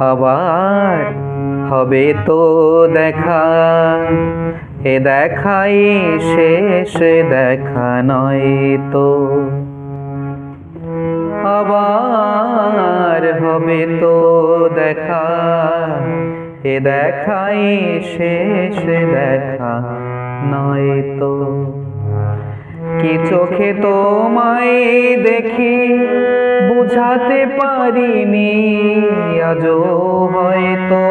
আবার হবে তো দেখা, এ দেখাই শেষ দেখা নয় তো। আবার হবে তো দেখা, এ দেখাই শেষ দেখা নয় তো। কি চোখে তোমায় দেখি বুঝাতে পারিনি, আজও হয়তো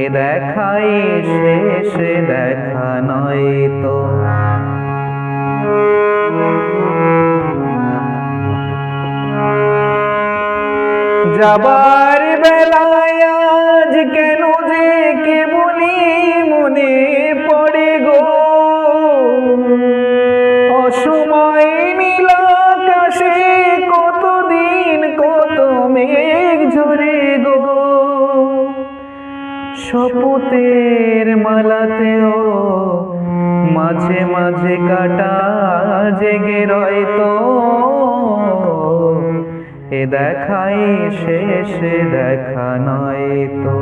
এ দেখাই শেষ দেখা নয় তো। যাবার বেলায় আজ কেন যে কেবলই মনে পড়ে গো, অসময় নীল আকাশে কতদিন কত মেঘ ঝরে গো। শপথের মালাতেও মাঝে মাঝে কাটা জেগে রয় তো, এ দেখাই শেষ দেখা নয় তো।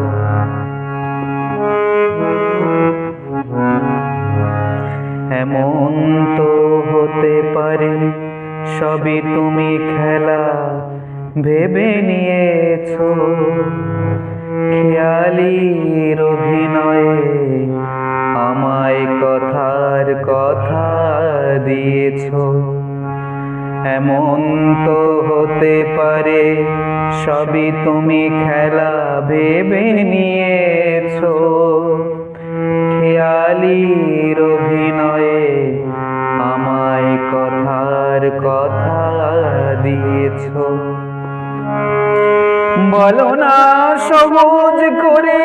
এমন তো হতে পারে সবই তুমি খেলা ভেবে নিয়েছো, খেয়ালির অভিনয়ে আমায় কথার কথা দিয়েছো। এমন তো হতে পারে সবই তুমি খেলা ভেবে নিয়েছো, খেয়ালির অভিনয়ে আমায় কথার কথা দিয়েছো। বলো না সহজ করে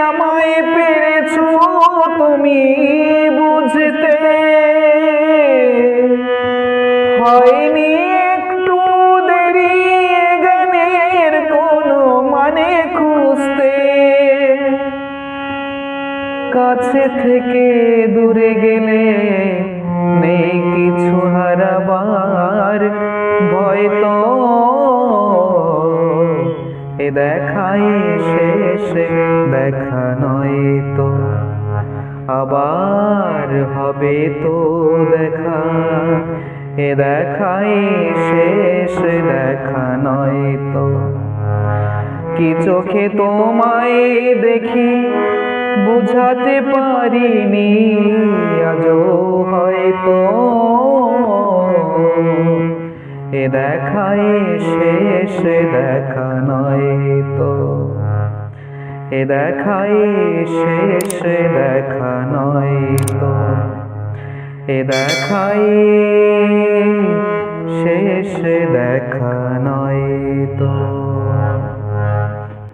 আমায় পেরেছো তুমি বুঝতে, হয়নি একটু দেরি গানের কোনো মানে খুঁজতে। কাছে থেকে দূরে গেলে নেই কিছু হারাবার ভয় তো, এ দেখাই শেষ দেখা নয় তো। আবার হবে তো দেখা, এ দেখাই শেষ দেখা নয় তো। কি চোখে তোমায় দেখি বুঝাতে পারিনি, আজও হয়তো এ দেখাই শেষ দেখা নয় তো। এ দেখাই শেষ দেখা নয় তো। এ দেখাই শেষ দেখা নয় তো।